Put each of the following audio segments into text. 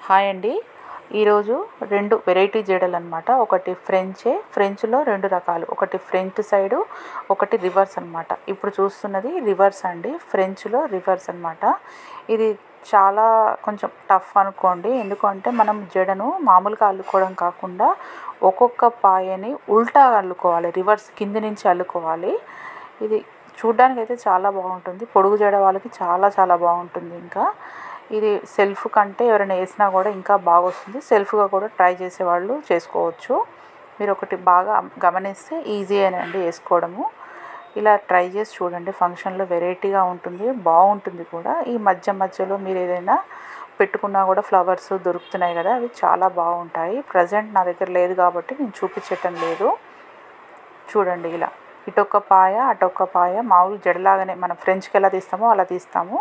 Hi అండి. ఈరోజు 2 variety జడలనమాట. ఒకటి ఫ్రెంచ్‌లో 2 రకాలు. ఒకటి ఫ్రంట్ సైడు, ఒకటి రివర్స్ అనమాట. ఇప్పుడు చూస్తున్నది రివర్స్ అండి. ఫ్రెంచ్‌లో రివర్స్ అనమాట. ఇది చాలా కొంచెం టఫ్ అనుకోండి. ఎందుకంటే మనం జడను మామూలుగా అల్లుకోవడం కాకుండా ఒక్కొక్క పాయని ఉల్టా అల్లుకోవాలి. రివర్స్ కింది నుంచి అల్లుకోవాలి. ఇది చూడ్డానికైతే చాలా బాగుంటుంది. పొడుగు జడ వాళ్ళకి చాలా చాలా బాగుంటుంది. ఇంకా ఇది సెల్ఫ్ కంటే ఎవరైనా వేసినా కూడా ఇంకా బాగా వస్తుంది. సెల్ఫ్గా కూడా ట్రై చేసేవాళ్ళు చేసుకోవచ్చు. మీరు ఒకటి బాగా గమనిస్తే ఈజీయేనండి వేసుకోవడము. ఇలా ట్రై చేసి చూడండి. ఫంక్షన్లో వెరైటీగా ఉంటుంది, బాగుంటుంది కూడా. ఈ మధ్యలో మీరు ఏదైనా పెట్టుకున్నా కూడా ఫ్లవర్స్ దొరుకుతున్నాయి కదా, అవి చాలా బాగుంటాయి. ప్రజెంట్ నా దగ్గర లేదు కాబట్టి నేను చూపించటం లేదు. చూడండి, ఇలా ఇటొక్క పాయ అటొక్క పాయ మామూలు జడలాగానే మనం ఫ్రెంచ్కి ఎలా తీస్తామో అలా తీస్తాము.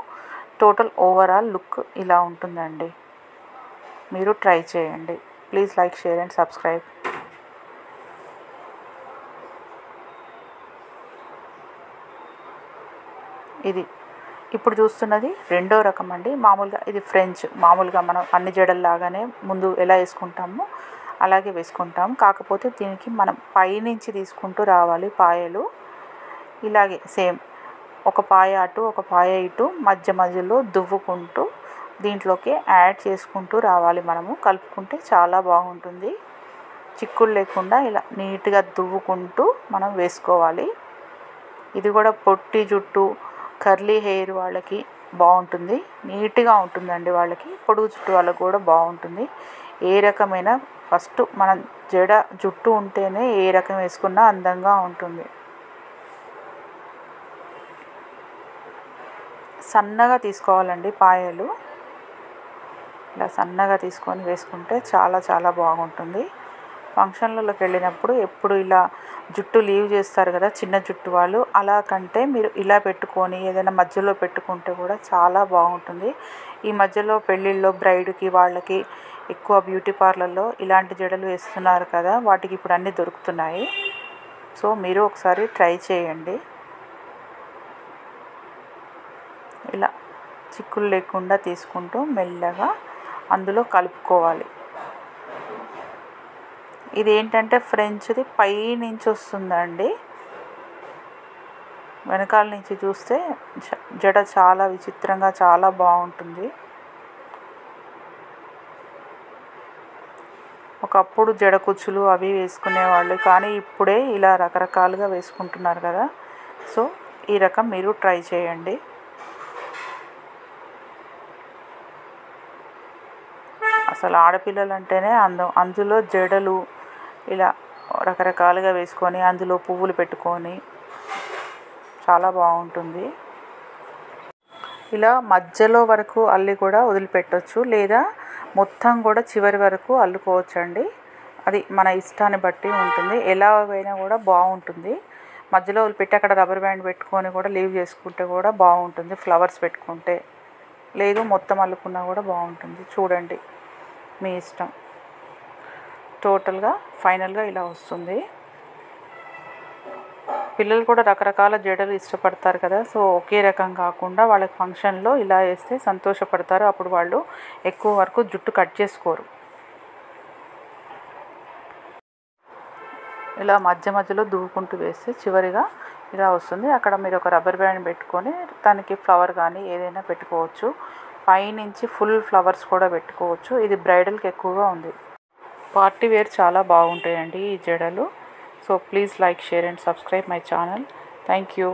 టోటల్ ఓవరాల్ లుక్ ఇలా ఉంటుందండి. మీరు ట్రై చేయండి. Please like, share and subscribe. ఇది ఇప్పుడు చూస్తున్నది రెండో రకం అండి. మామూలుగా ఇది ఫ్రెంచ్. మామూలుగా మనం అన్ని జడల్లాగానే ముందు ఎలా వేసుకుంటామో అలాగే వేసుకుంటాం. కాకపోతే దీనికి మనం పైనుంచి తీసుకుంటూ రావాలి పాయలు. ఇలాగే సేమ్ ఒక పాయ అటు ఒక పాయ ఇటు మధ్యలో దువ్వుకుంటూ దీంట్లోకి యాడ్ చేసుకుంటూ రావాలి. మనము కలుపుకుంటే చాలా బాగుంటుంది. చిక్కులు లేకుండా ఇలా నీట్గా దువ్వుకుంటూ మనం వేసుకోవాలి. ఇది కూడా పొట్టి జుట్టు, కర్లీ హెయిర్ వాళ్ళకి బాగుంటుంది. నీట్గా ఉంటుందండి వాళ్ళకి. పొడుగు జుట్టు వాళ్ళకి కూడా బాగుంటుంది. ఏ రకమైన ఫస్ట్ మనం జుట్టు ఉంటేనే ఏ రకం వేసుకున్నా అందంగా ఉంటుంది. సన్నగా తీసుకోవాలండి పాయలు. ఇలా సన్నగా తీసుకొని వేసుకుంటే చాలా చాలా బాగుంటుంది. ఫంక్షన్లలోకి వెళ్ళినప్పుడు ఎప్పుడు ఇలా జుట్టు లీవ్ చేస్తారు కదా చిన్న జుట్టు వాళ్ళు, అలా కంటే మీరు ఇలా పెట్టుకొని ఏదైనా మధ్యలో పెట్టుకుంటే కూడా చాలా బాగుంటుంది. ఈ మధ్యలో పెళ్ళిళ్ళలో బ్రైడ్కి వాళ్ళకి ఎక్కువ బ్యూటీ పార్లర్లో ఇలాంటి జడలు వేస్తున్నారు కదా, వాటికి ఇప్పుడు అన్నీ దొరుకుతున్నాయి. సో మీరు ఒకసారి ట్రై చేయండి. ఇలా చిక్కులు లేకుండా తీసుకుంటూ మెల్లగా అందులో కలుపుకోవాలి. ఇది ఏంటంటే ఫ్రెంచ్ది పై నుంచి వస్తుందండి. వెనకాల నుంచి చూస్తే జడ చాలా విచిత్రంగా చాలా బాగుంటుంది. ఒకప్పుడు జడ కుచ్చులు అవి వేసుకునేవాళ్ళు, కానీ ఇప్పుడే ఇలా రకరకాలుగా వేసుకుంటున్నారు కదా. సో ఈ రకం మీరు ట్రై చేయండి. అసలు ఆడపిల్లలు అంటేనే అందం. అందులో జడలు ఇలా రకరకాలుగా వేసుకొని అందులో పువ్వులు పెట్టుకొని చాలా బాగుంటుంది. ఇలా మధ్యలో వరకు అల్లి కూడా వదిలిపెట్టవచ్చు, లేదా మొత్తం కూడా చివరి వరకు అల్లుకోవచ్చండి. అది మన ఇష్టాన్ని బట్టి ఉంటుంది. ఎలా అయినా కూడా బాగుంటుంది. మధ్యలో వదిలిపెట్టి అక్కడ రబ్బర్ బ్యాండ్ పెట్టుకొని కూడా లీవ్ చేసుకుంటే కూడా బాగుంటుంది. ఫ్లవర్స్ పెట్టుకుంటే, లేదు మొత్తం అల్లుకున్నా కూడా బాగుంటుంది. చూడండి, మీ ఇష్టం. టోటల్గా ఫైనల్గా ఇలా వస్తుంది. పిల్లలు కూడా రకరకాల జడలు ఇష్టపడతారు కదా. సో ఒకే రకం కాకుండా వాళ్ళకి ఫంక్షన్లో ఇలా వేస్తే సంతోషపడతారు. అప్పుడు వాళ్ళు ఎక్కువ వరకు జుట్టు కట్ చేసుకోరు. ఇలా మధ్యలో దువ్వుకుంటూ వేస్తే చివరిగా ఇలా వస్తుంది. అక్కడ మీరు ఒక రబ్బర్ బ్యాండ్ పెట్టుకొని దానికి ఫ్లవర్ కానీ ఏదైనా పెట్టుకోవచ్చు. పైనుంచి ఫుల్ ఫ్లవర్స్ కూడా పెట్టుకోవచ్చు. ఇది బ్రైడల్కి ఎక్కువగా ఉంది. పార్టీ వేర్ చాలా బాగుంటాయండి ఈ జడలు. So please like, share and subscribe my channel. Thank you.